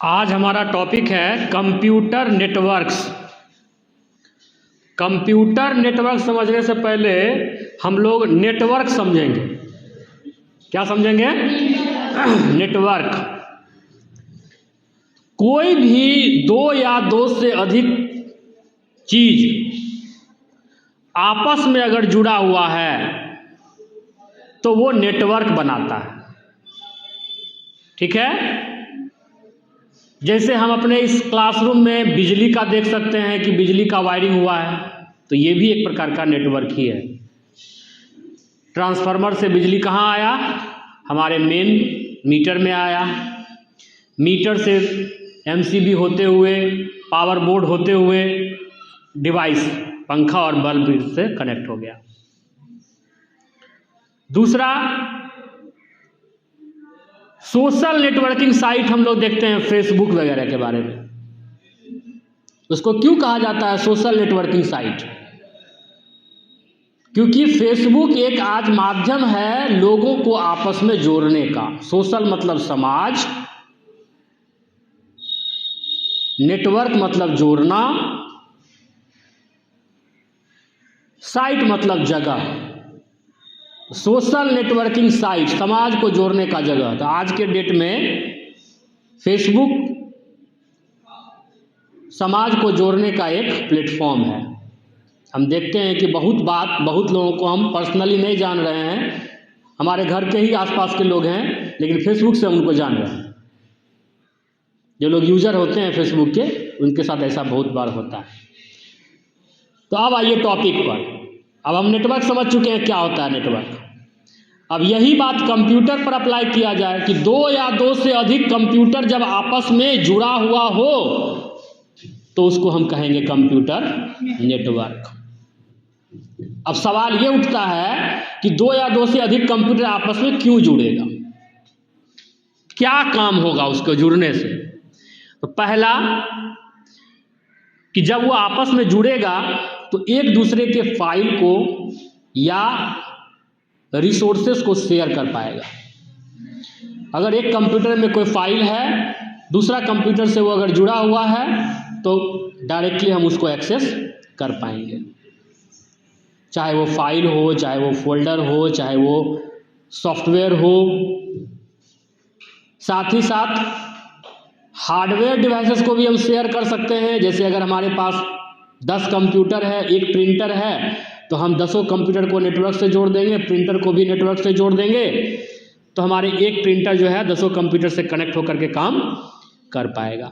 आज हमारा टॉपिक है कंप्यूटर नेटवर्क्स। कंप्यूटर नेटवर्क समझने से पहले हम लोग नेटवर्क समझेंगे। क्या समझेंगे? नेटवर्क। कोई भी दो या दो से अधिक चीज आपस में अगर जुड़ा हुआ है तो वो नेटवर्क बनाता है। ठीक है? जैसे हम अपने इस क्लासरूम में बिजली का देख सकते हैं कि बिजली का वायरिंग हुआ है, तो ये भी एक प्रकार का नेटवर्क ही है। ट्रांसफार्मर से बिजली कहाँ आया? हमारे मेन मीटर में आया। मीटर से एमसीबी होते हुए, पावर बोर्ड होते हुए डिवाइस, पंखा और बल्ब से कनेक्ट हो गया। दूसरा, सोशल नेटवर्किंग साइट हम लोग देखते हैं फेसबुक वगैरह के बारे में। उसको क्यों कहा जाता है सोशल नेटवर्किंग साइट? क्योंकि फेसबुक एक आज माध्यम है लोगों को आपस में जोड़ने का। सोशल मतलब समाज, नेटवर्क मतलब जोड़ना, साइट मतलब जगह। सोशल नेटवर्किंग साइट समाज को जोड़ने का जगह। तो आज के डेट में फेसबुक समाज को जोड़ने का एक प्लेटफॉर्म है। हम देखते हैं कि बहुत लोगों को हम पर्सनली नहीं जान रहे हैं, हमारे घर के ही आसपास के लोग हैं, लेकिन फेसबुक से हम उनको जान रहे हैं। जो लोग यूजर होते हैं फेसबुक के, उनके साथ ऐसा बहुत बार होता है। तो अब आइए टॉपिक पर। अब हम नेटवर्क समझ चुके हैं क्या होता है नेटवर्क। अब यही बात कंप्यूटर पर अप्लाई किया जाए कि दो या दो से अधिक कंप्यूटर जब आपस में जुड़ा हुआ हो तो उसको हम कहेंगे कंप्यूटर नेटवर्क। अब सवाल ये उठता है कि दो या दो से अधिक कंप्यूटर आपस में क्यों जुड़ेगा? क्या काम होगा उसको जुड़ने से? तो पहला कि जब वो आपस में जुड़ेगा तो एक दूसरे के फाइल को या रिसोर्सेस को शेयर कर पाएगा। अगर एक कंप्यूटर में कोई फाइल है, दूसरा कंप्यूटर से वो अगर जुड़ा हुआ है तो डायरेक्टली हम उसको एक्सेस कर पाएंगे। चाहे वो फाइल हो, चाहे वो फोल्डर हो, चाहे वो सॉफ्टवेयर हो। साथ ही साथ हार्डवेयर डिवाइसेस को भी हम शेयर कर सकते हैं। जैसे अगर हमारे पास 10 कंप्यूटर है, एक प्रिंटर है, तो हम 10 कंप्यूटर को नेटवर्क से जोड़ देंगे, प्रिंटर को भी नेटवर्क से जोड़ देंगे, तो हमारे एक प्रिंटर जो है 10 कंप्यूटर से कनेक्ट होकर के काम कर पाएगा।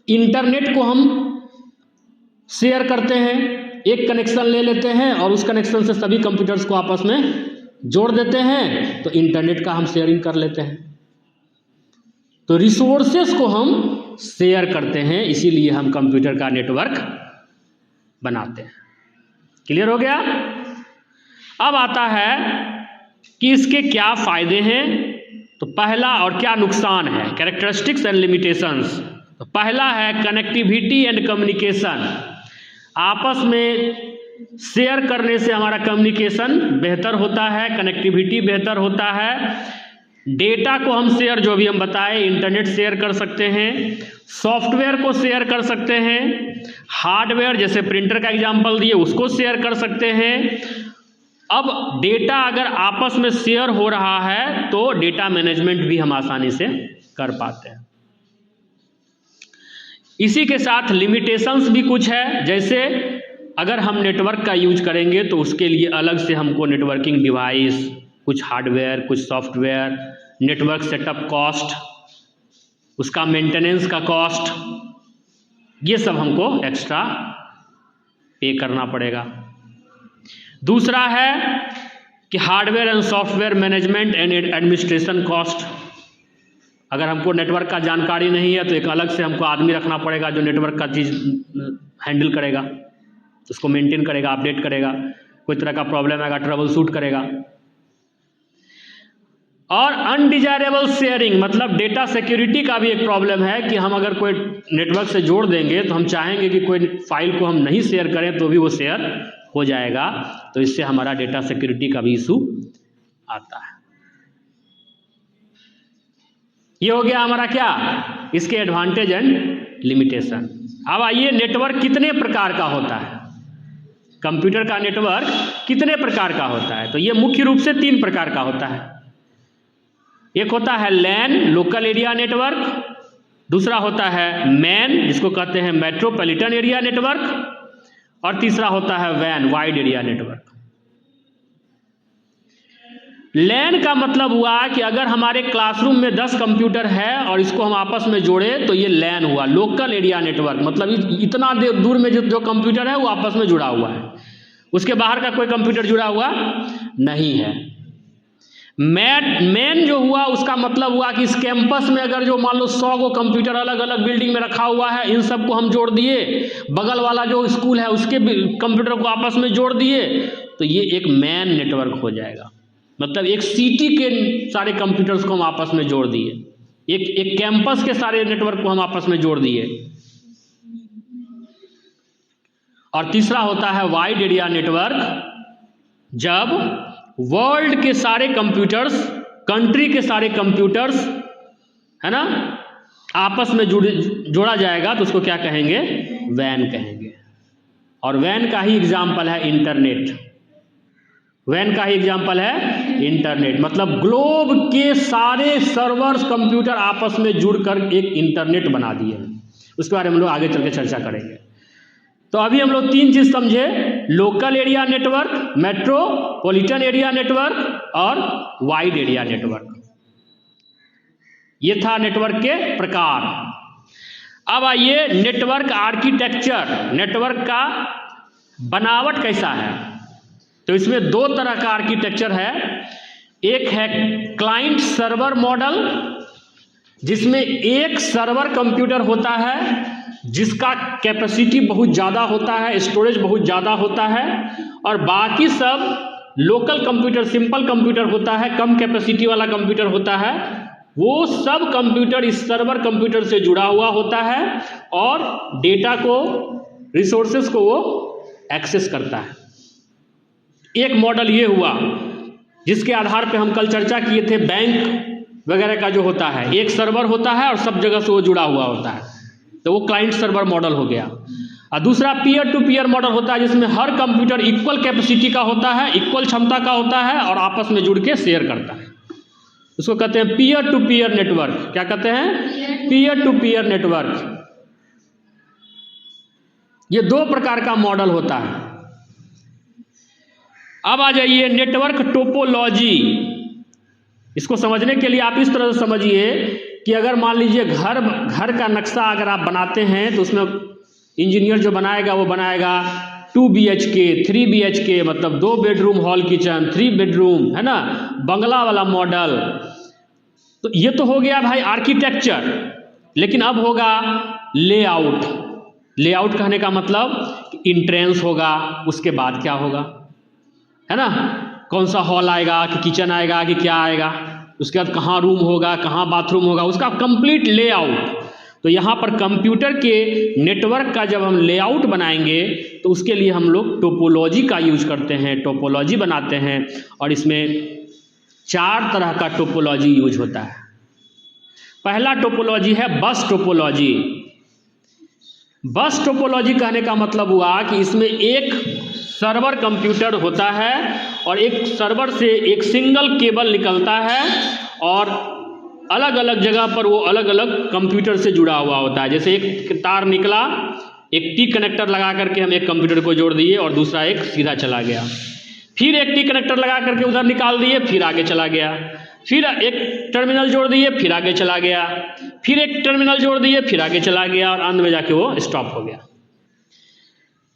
इंटरनेट को हम शेयर करते हैं, एक कनेक्शन ले लेते हैं और उस कनेक्शन से सभी कंप्यूटर्स को आपस में जोड़ देते हैं, तो इंटरनेट का हम शेयरिंग कर लेते हैं। तो रिसोर्सेस को हम शेयर करते हैं, इसीलिए हम कंप्यूटर का नेटवर्क बनाते हैं। क्लियर हो गया? अब आता है कि इसके क्या फायदे हैं। तो पहला, और क्या नुकसान है, कैरेक्टरिस्टिक्स एंड लिमिटेशंस। तो पहला है कनेक्टिविटी एंड कम्युनिकेशन। आपस में शेयर करने से हमारा कम्युनिकेशन बेहतर होता है, कनेक्टिविटी बेहतर होता है। डेटा को हम शेयर, जो भी हम बताए, इंटरनेट शेयर कर सकते हैं, सॉफ्टवेयर को शेयर कर सकते हैं, हार्डवेयर जैसे प्रिंटर का एग्जांपल दिए उसको शेयर कर सकते हैं। अब डेटा अगर आपस में शेयर हो रहा है तो डेटा मैनेजमेंट भी हम आसानी से कर पाते हैं। इसी के साथ लिमिटेशंस भी कुछ है। जैसे अगर हम नेटवर्क का यूज करेंगे तो उसके लिए अलग से हमको नेटवर्किंग डिवाइस, कुछ हार्डवेयर, कुछ सॉफ्टवेयर, नेटवर्क सेटअप कॉस्ट, उसका मेंटेनेंस का कॉस्ट, ये सब हमको एक्स्ट्रा पे करना पड़ेगा। दूसरा है कि hardware and software management and administration cost. अगर हमको नेटवर्क का जानकारी नहीं है तो एक अलग से हमको आदमी रखना पड़ेगा जो नेटवर्क का चीज़ हैंडल करेगा, उसको मेंटेन करेगा, अपडेट करेगा, कोई तरह का प्रॉब्लम आएगा ट्रबल शूट करेगा। और अनडिजायरेबल शेयरिंग, मतलब डेटा सिक्योरिटी का भी एक प्रॉब्लम है कि हम अगर कोई नेटवर्क से जोड़ देंगे तो हम चाहेंगे कि कोई फाइल को हम नहीं शेयर करें तो भी वो शेयर हो जाएगा, तो इससे हमारा डेटा सिक्योरिटी का भी इशू आता है। ये हो गया हमारा क्या, इसके एडवांटेज एंड लिमिटेशन। अब आइए, नेटवर्क कितने प्रकार का होता है, कंप्यूटर का नेटवर्क कितने प्रकार का होता है। तो ये मुख्य रूप से 3 प्रकार का होता है। एक होता है लैन, लोकल एरिया नेटवर्क, दूसरा होता है मैन, जिसको कहते हैं मेट्रोपॉलिटन एरिया नेटवर्क, और तीसरा होता है वैन, वाइड एरिया नेटवर्क। लैन का मतलब हुआ कि अगर हमारे क्लासरूम में 10 कंप्यूटर है और इसको हम आपस में जोड़े तो ये लैन हुआ, लोकल एरिया नेटवर्क। मतलब इतना दूर में जो कंप्यूटर है वो आपस में जुड़ा हुआ है, उसके बाहर का कोई कंप्यूटर जुड़ा हुआ नहीं है। मैन जो हुआ उसका मतलब हुआ कि इस कैंपस में अगर जो मान लो 100 गो कंप्यूटर अलग अलग बिल्डिंग में रखा हुआ है, इन सबको हम जोड़ दिए, बगल वाला जो स्कूल है उसके कंप्यूटर को आपस में जोड़ दिए, तो ये एक मैन नेटवर्क हो जाएगा। मतलब एक सिटी के सारे कंप्यूटर्स को हम आपस में जोड़ दिए, एक कैंपस के सारे नेटवर्क को हम आपस में जोड़ दिए। और तीसरा होता है वाइड एरिया नेटवर्क, जब वर्ल्ड के सारे कंप्यूटर्स, कंट्री के सारे कंप्यूटर्स, है ना, आपस में जोड़ा जाएगा तो उसको क्या कहेंगे, वैन कहेंगे। और वैन का ही एग्जाम्पल है इंटरनेट। वैन का ही एग्जाम्पल है इंटरनेट। मतलब ग्लोब के सारे सर्वर्स कंप्यूटर आपस में जुड़कर एक इंटरनेट बना दिए। उसके बारे में हम लोग आगे चल के चर्चा करेंगे। तो अभी हम लोग 3 चीज समझे, local area network, metropolitan area network और वाइड एरिया नेटवर्क। ये था नेटवर्क के प्रकार। अब आइए नेटवर्क आर्किटेक्चर, नेटवर्क का बनावट कैसा है। तो इसमें 2 तरह का आर्किटेक्चर है। एक है क्लाइंट सर्वर मॉडल, जिसमें एक सर्वर कंप्यूटर होता है जिसका कैपेसिटी बहुत ज़्यादा होता है, स्टोरेज बहुत ज़्यादा होता है, और बाकी सब लोकल कंप्यूटर, सिंपल कंप्यूटर होता है, कम कैपेसिटी वाला कंप्यूटर होता है। वो सब कंप्यूटर इस सर्वर कंप्यूटर से जुड़ा हुआ होता है और डेटा को, रिसोर्सेज को वो एक्सेस करता है। एक मॉडल ये हुआ जिसके आधार पे हम कल चर्चा किए थे, बैंक वगैरह का जो होता है, एक सर्वर होता है और सब जगह से वो जुड़ा हुआ होता है, तो वो क्लाइंट सर्वर मॉडल हो गया। और दूसरा पीयर टू पीयर मॉडल होता है, जिसमें हर कंप्यूटर इक्वल कैपेसिटी का होता है, इक्वल क्षमता का होता है और आपस में जुड़ के शेयर करता है। उसको कहते हैं पीयर टू पीयर नेटवर्क। क्या कहते हैं? Peer to peer network. ये 2 प्रकार का मॉडल होता है। अब आ जाइए नेटवर्क टोपोलॉजी। इसको समझने के लिए आप इस तरह से समझिए कि अगर मान लीजिए घर का नक्शा अगर आप बनाते हैं तो उसमें इंजीनियर जो बनाएगा वो बनाएगा 2 BHK, 3 BHK, मतलब 2 बेडरूम हॉल किचन, 3 बेडरूम, है ना, बंगला वाला मॉडल। तो ये तो हो गया भाई आर्किटेक्चर। लेकिन अब होगा लेआउट। लेआउट कहने का मतलब इंट्रेंस होगा, उसके बाद क्या होगा, है ना, कौन सा हॉल आएगा कि किचन आएगा कि क्या आएगा, उसके बाद कहाँ रूम होगा, कहाँ बाथरूम होगा, उसका कंप्लीट लेआउट। तो यहाँ पर कंप्यूटर के नेटवर्क का जब हम लेआउट बनाएंगे तो उसके लिए हम लोग टोपोलॉजी का यूज करते हैं, टोपोलॉजी बनाते हैं। और इसमें 4 तरह का टोपोलॉजी यूज होता है। पहला टोपोलॉजी है बस टोपोलॉजी। बस टोपोलॉजी कहने का मतलब हुआ कि इसमें एक सर्वर कंप्यूटर होता है और एक सर्वर से एक सिंगल केबल निकलता है और अलग अलग जगह पर वो अलग अलग कंप्यूटर से जुड़ा हुआ होता है। जैसे एक तार निकला, एक टी कनेक्टर लगा करके हम एक कंप्यूटर को जोड़ दिए और दूसरा एक सीधा चला गया, फिर एक टी कनेक्टर लगा करके उधर निकाल दिए, फिर आगे चला गया, फिर एक टर्मिनल जोड़ दिए, फिर आगे चला गया, फिर एक टर्मिनल जोड़ दिए, फिर आगे चला गया और अंत में जाके वो स्टॉप हो गया।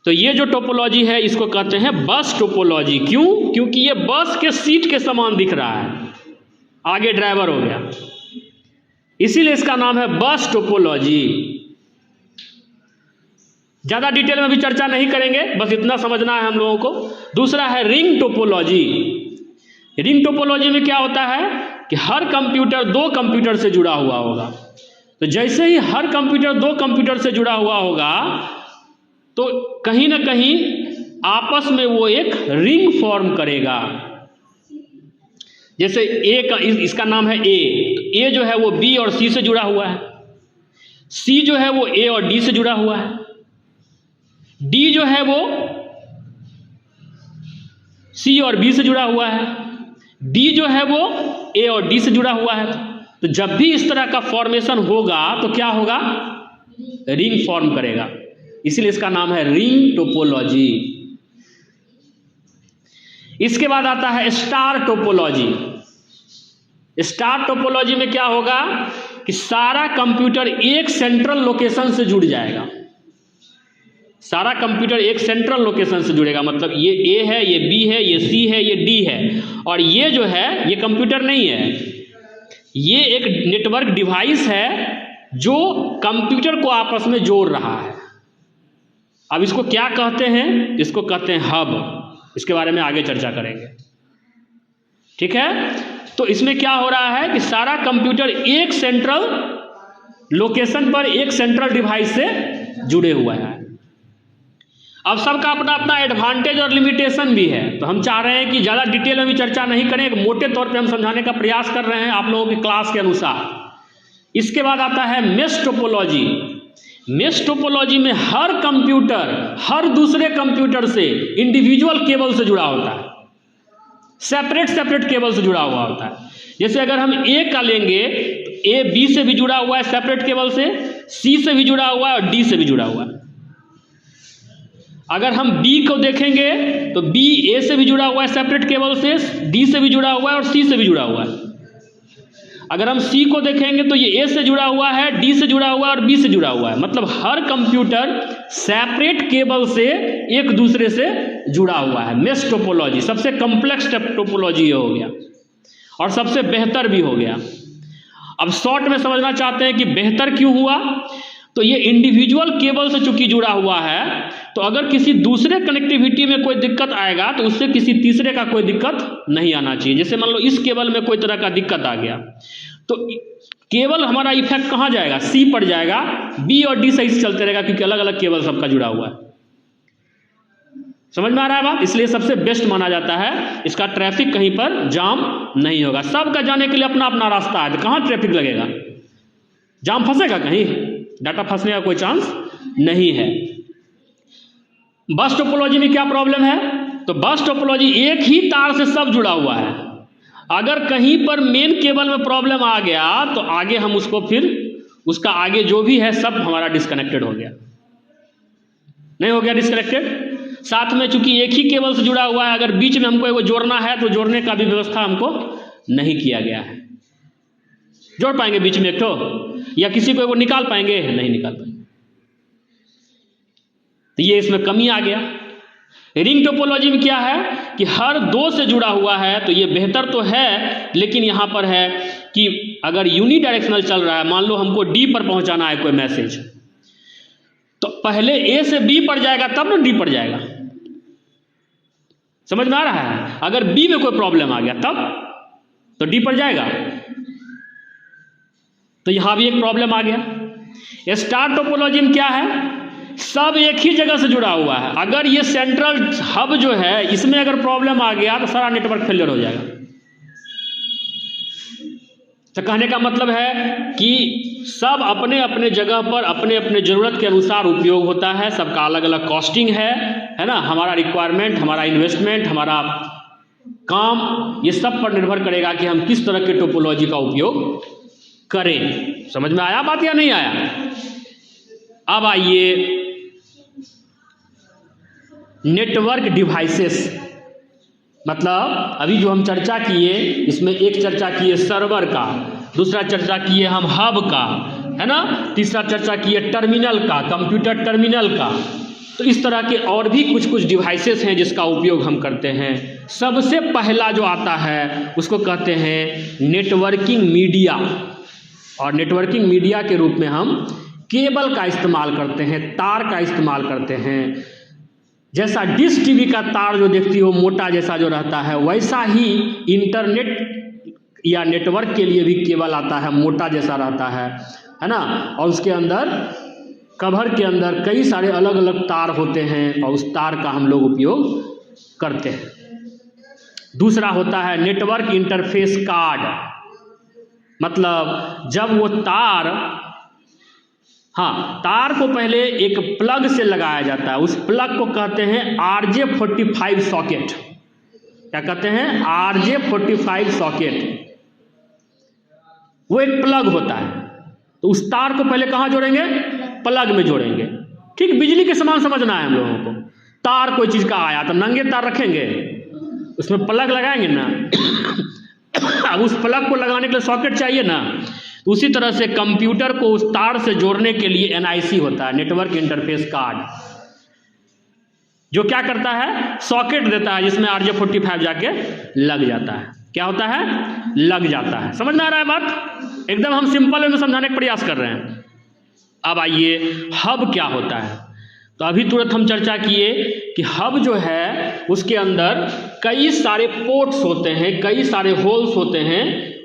तो ये जो टोपोलॉजी है इसको कहते हैं बस टोपोलॉजी। क्यों? क्योंकि ये बस के सीट के समान दिख रहा है, आगे ड्राइवर हो गया, इसीलिए इसका नाम है बस टोपोलॉजी। ज्यादा डिटेल में भी चर्चा नहीं करेंगे, बस इतना समझना है हम लोगों को। दूसरा है रिंग टोपोलॉजी। रिंग टोपोलॉजी में क्या होता है कि हर कंप्यूटर 2 कंप्यूटर से जुड़ा हुआ होगा। तो जैसे ही हर कंप्यूटर 2 कंप्यूटर से जुड़ा हुआ होगा तो कहीं ना कहीं आपस में वो एक रिंग फॉर्म करेगा। जैसे ए का, इसका नाम है ए, तो ए जो है वो बी और सी से जुड़ा हुआ है, सी जो है वो ए और डी से जुड़ा हुआ है, डी जो है वो सी और बी से जुड़ा हुआ है, डी जो है वो ए और डी से जुड़ा हुआ है। तो जब भी इस तरह का फॉर्मेशन होगा तो क्या होगा, रिंग फॉर्म करेगा, इसलिए इसका नाम है रिंग टोपोलॉजी। इसके बाद आता है स्टार टोपोलॉजी। स्टार टोपोलॉजी में क्या होगा कि सारा कंप्यूटर एक सेंट्रल लोकेशन से जुड़ जाएगा, सारा कंप्यूटर एक सेंट्रल लोकेशन से जुड़ेगा, मतलब ये ए है, ये बी है, ये सी है, ये डी है, और ये जो है ये कंप्यूटर नहीं है, ये एक नेटवर्क डिवाइस है जो कंप्यूटर को आपस में जोड़ रहा है। अब इसको क्या कहते हैं, इसको कहते हैं हब, इसके बारे में आगे चर्चा करेंगे, ठीक है। तो इसमें क्या हो रहा है कि सारा कंप्यूटर एक सेंट्रल लोकेशन पर एक सेंट्रल डिवाइस से जुड़े हुए हैं। अब सबका अपना अपना एडवांटेज और लिमिटेशन भी है, तो हम चाह रहे हैं कि ज़्यादा डिटेल में भी चर्चा नहीं करें, एक मोटे तौर पे हम समझाने का प्रयास कर रहे हैं आप लोगों की क्लास के अनुसार। इसके बाद आता है मेश टोपोलॉजी। मेश टोपोलॉजी में हर कंप्यूटर हर दूसरे कंप्यूटर से इंडिविजुअल केबल से जुड़ा होता है, सेपरेट सेपरेट केबल से जुड़ा हुआ होता है। जैसे अगर हम ए का लेंगे तो ए बी से भी जुड़ा हुआ है सेपरेट केबल से, सी से भी जुड़ा हुआ है और डी से भी जुड़ा हुआ है। अगर हम बी को देखेंगे तो बी ए से भी जुड़ा हुआ है सेपरेट केबल से, डी से भी जुड़ा हुआ है और सी से भी जुड़ा हुआ है। अगर हम सी को देखेंगे तो ये ए से जुड़ा हुआ है, डी से जुड़ा हुआ है और बी से जुड़ा हुआ है। मतलब हर कंप्यूटर सेपरेट केबल से एक दूसरे से जुड़ा हुआ है। मेश टोपोलॉजी सबसे कॉम्प्लेक्स टोपोलॉजी हो गया और सबसे बेहतर भी हो गया। अब शॉर्ट में समझना चाहते हैं कि बेहतर क्यों हुआ, तो ये इंडिविजुअल केबल से चूंकि जुड़ा हुआ है, तो अगर किसी दूसरे कनेक्टिविटी में कोई दिक्कत आएगा तो उससे किसी तीसरे का कोई दिक्कत नहीं आना चाहिए। जैसे मान लो इस केबल में कोई तरह का दिक्कत आ गया तो केवल हमारा इफेक्ट कहाँ जाएगा, सी पर जाएगा, बी और डी सही से चलते रहेगा क्योंकि अलग अलग केबल सबका जुड़ा हुआ है। समझ में आ रहा है बात? इसलिए सबसे बेस्ट माना जाता है, इसका ट्रैफिक कहीं पर जाम नहीं होगा। सबका जाने के लिए अपना अपना रास्ता है, तो कहाँ ट्रैफिक लगेगा, जाम फंसेगा कहीं, डाटा फंसने का कोई चांस नहीं है। बस टोपोलॉजी में क्या प्रॉब्लम है, तो बस टोपोलॉजी एक ही तार से सब जुड़ा हुआ है। अगर कहीं पर मेन केबल में प्रॉब्लम आ गया तो आगे हम उसको फिर उसका आगे जो भी है सब हमारा डिस्कनेक्टेड हो गया, नहीं हो गया डिस्कनेक्टेड। साथ में चूंकि एक ही केबल से जुड़ा हुआ है, अगर बीच में हमको जोड़ना है तो जोड़ने का भी व्यवस्था हमको नहीं किया गया है। जोड़ पाएंगे बीच में एक तो, या किसी को निकाल पाएंगे, नहीं निकाल पाएंगे। तो ये इसमें कमी आ गया। रिंग टोपोलॉजी में क्या है कि हर दो से जुड़ा हुआ है, तो ये बेहतर तो है, लेकिन यहाँ पर है कि अगर यूनिडायरेक्शनल चल रहा है, मान लो हमको डी पर पहुंचाना है कोई मैसेज, तो पहले ए से बी पर जाएगा तब ना डी पर जाएगा। समझ में आ रहा है? अगर बी में कोई प्रॉब्लम आ गया तब तो डी पर जाएगा, तो यहां भी एक प्रॉब्लम आ गया। स्टार टोपोलॉजी में क्या है, सब एक ही जगह से जुड़ा हुआ है। अगर ये सेंट्रल हब जो है इसमें अगर प्रॉब्लम आ गया तो सारा नेटवर्क फेलियर हो जाएगा। तो कहने का मतलब है कि सब अपने अपने जगह पर अपने अपने ज़रूरत के अनुसार उपयोग होता है, सबका अलग अलग कॉस्टिंग है ना। हमारा रिक्वायरमेंट, हमारा इन्वेस्टमेंट, हमारा काम, ये सब पर निर्भर करेगा कि हम किस तरह के टोपोलॉजी का उपयोग करें। समझ में आया बात या नहीं आया? अब आइए नेटवर्क डिवाइसेस, मतलब अभी जो हम चर्चा किए इसमें एक चर्चा किए सर्वर का, दूसरा चर्चा किए हम हब का, है ना, तीसरा चर्चा किए टर्मिनल का, कंप्यूटर टर्मिनल का। तो इस तरह के और भी कुछ कुछ डिवाइसेस हैं जिसका उपयोग हम करते हैं। सबसे पहला जो आता है उसको कहते हैं नेटवर्किंग मीडिया, और नेटवर्किंग मीडिया के रूप में हम केबल का इस्तेमाल करते हैं, तार का इस्तेमाल करते हैं। जैसा डिश टीवी का तार जो देखती हो मोटा जैसा जो रहता है, वैसा ही इंटरनेट या नेटवर्क के लिए भी केबल आता है, मोटा जैसा रहता है ना। और उसके अंदर कवर के अंदर कई सारे अलग अलग तार होते हैं और उस तार का हम लोग उपयोग करते हैं। दूसरा होता है नेटवर्क इंटरफेस कार्ड। मतलब जब वो तार, हाँ, तार को पहले एक प्लग से लगाया जाता है, उस प्लग को कहते हैं RJ45 सॉकेट। क्या कहते हैं? RJ45 socket. वो एक प्लग होता है, तो उस तार को पहले कहाँ जोड़ेंगे? प्लग में जोड़ेंगे। ठीक बिजली के समान समझना है हम लोगों को। तार कोई चीज का आया तो नंगे तार रखेंगे, उसमें प्लग लगाएंगे ना। अब उस प्लग को लगाने के लिए सॉकेट चाहिए ना। तो उसी तरह से कंप्यूटर को उस तार से जोड़ने के लिए NIC होता है, नेटवर्क इंटरफेस कार्ड, जो क्या करता है? सॉकेट देता है जिसमें RJ45 जाके लग जाता है। क्या होता है? लग जाता है। समझ में आ रहा है बात? एकदम हम सिंपल वे में समझाने का प्रयास कर रहे हैं। अब आइए, हब क्या होता है? तो अभी तुरंत हम चर्चा किए कि हब जो है उसके अंदर कई सारे पोर्ट्स होते हैं, कई सारे होल्स होते हैं,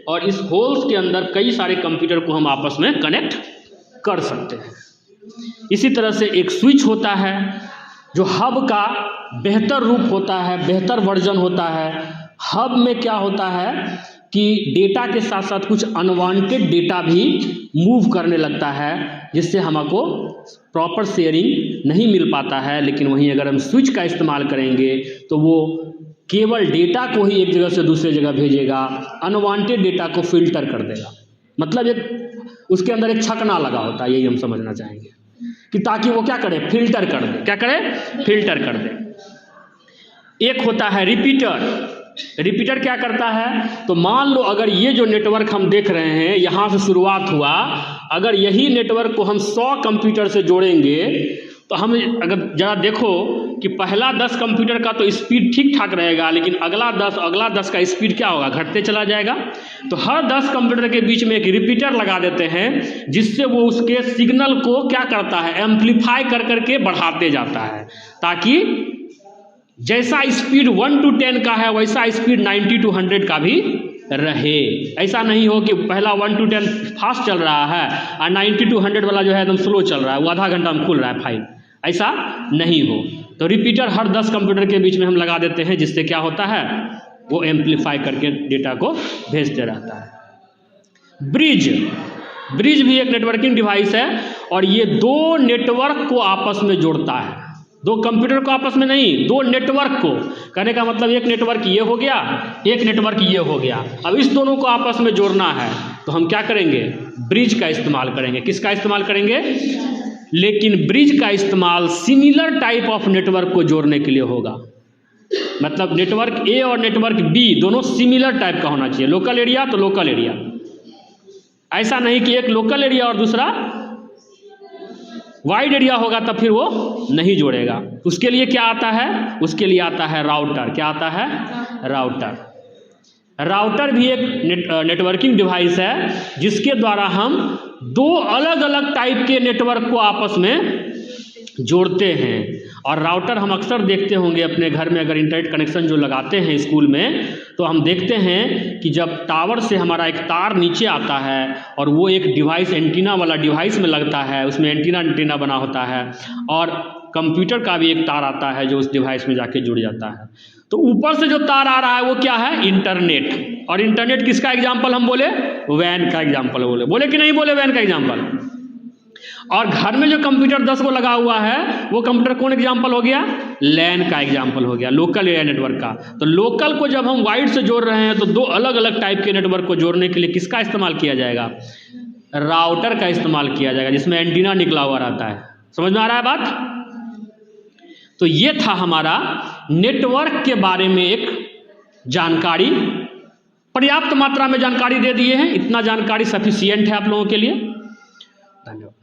और इस होल्स के अंदर कई सारे कंप्यूटर को हम आपस में कनेक्ट कर सकते हैं। इसी तरह से एक स्विच होता है जो हब का बेहतर रूप होता है, बेहतर वर्जन होता है। हब में क्या होता है कि डेटा के साथ साथ कुछ अनवांटेड डेटा भी मूव करने लगता है, जिससे हमको प्रॉपर शेयरिंग नहीं मिल पाता है। लेकिन वहीं अगर हम स्विच का इस्तेमाल करेंगे तो वो केवल डेटा को ही एक जगह से दूसरी जगह भेजेगा, अनवांटेड डेटा को फिल्टर कर देगा। मतलब एक उसके अंदर एक छकना लगा होता है, यही हम समझना चाहेंगे कि ताकि वो क्या करे? फिल्टर कर दे। क्या करे? फिल्टर कर दे। एक होता है रिपीटर। रिपीटर क्या करता है? तो मान लो अगर ये जो नेटवर्क हम देख रहे हैं, यहाँ से शुरुआत हुआ, अगर यही नेटवर्क को हम 100 कंप्यूटर से जोड़ेंगे तो हम अगर जरा देखो कि पहला 10 कंप्यूटर का तो स्पीड ठीक ठाक रहेगा, लेकिन अगला 10 का स्पीड क्या होगा? घटते चला जाएगा। तो हर 10 कंप्यूटर के बीच में एक रिपीटर लगा देते हैं, जिससे वो उसके सिग्नल को क्या करता है? एम्पलीफाई कर करके बढ़ाते जाता है, ताकि जैसा स्पीड 1 to 10 का है वैसा स्पीड 90 to 100 का भी रहे। ऐसा नहीं हो कि पहला 1 to 10 फास्ट चल रहा है और 90 to 100 वाला जो है एकदम स्लो चल रहा है, वो आधा घंटा में खुल रहा है फाइल। ऐसा नहीं हो। तो रिपीटर हर 10 कंप्यूटर के बीच में हम लगा देते हैं, जिससे क्या होता है? वो एम्पलीफाई करके डेटा को भेजते रहता है। ब्रिज भी एक नेटवर्किंग डिवाइस है, और ये 2 नेटवर्क को आपस में जोड़ता है। 2 कंप्यूटर को आपस में नहीं, 2 नेटवर्क को। कहने का मतलब एक नेटवर्क ये हो गया, एक नेटवर्क ये हो गया। अब इस दोनों को आपस में जोड़ना है तो हम क्या करेंगे? ब्रिज का इस्तेमाल करेंगे। किसका इस्तेमाल करेंगे? लेकिन ब्रिज का इस्तेमाल सिमिलर टाइप ऑफ नेटवर्क को जोड़ने के लिए होगा। मतलब नेटवर्क ए और नेटवर्क बी दोनों सिमिलर टाइप का होना चाहिए। लोकल एरिया तो लोकल एरिया, ऐसा नहीं कि एक लोकल एरिया और दूसरा वाइड एरिया होगा तब फिर वो नहीं जोड़ेगा। उसके लिए क्या आता है? उसके लिए आता है राउटर। क्या आता है? राउटर भी एक नेटवर्किंग डिवाइस है, जिसके द्वारा हम 2 अलग अलग टाइप के नेटवर्क को आपस में जोड़ते हैं। और राउटर हम अक्सर देखते होंगे अपने घर में, अगर इंटरनेट कनेक्शन जो लगाते हैं स्कूल में, तो हम देखते हैं कि जब टावर से हमारा एक तार नीचे आता है और वो एक डिवाइस, एंटीना वाला डिवाइस में लगता है, उसमें एंटीना बना होता है, और कंप्यूटर का भी एक तार आता है जो उस डिवाइस में जाके जुड़ जाता है। तो ऊपर से जो तार आ रहा है वो क्या है? इंटरनेट। और इंटरनेट किसका एग्जाम्पल हम बोले? वैन का एग्जाम्पल बोले कि नहीं बोले? वैन का एग्जाम्पल। और घर में जो कंप्यूटर 10 को लगा हुआ है वो कंप्यूटर कौन एग्जाम्पल हो गया? लैन का एग्जाम्पल हो गया, लोकल एरिया नेटवर्क का। तो लोकल को जब हम वाइड से जोड़ रहे हैं तो 2 अलग अलग टाइप के नेटवर्क को जोड़ने के लिए किसका इस्तेमाल किया जाएगा? राउटर का इस्तेमाल किया जाएगा, जिसमें एंटीना निकला हुआ रहता है। समझ में आ रहा है बात? तो ये था हमारा नेटवर्क के बारे में एक जानकारी। पर्याप्त मात्रा में जानकारी दे दिए हैं, इतना जानकारी सफिशिएंट है आप लोगों के लिए। धन्यवाद।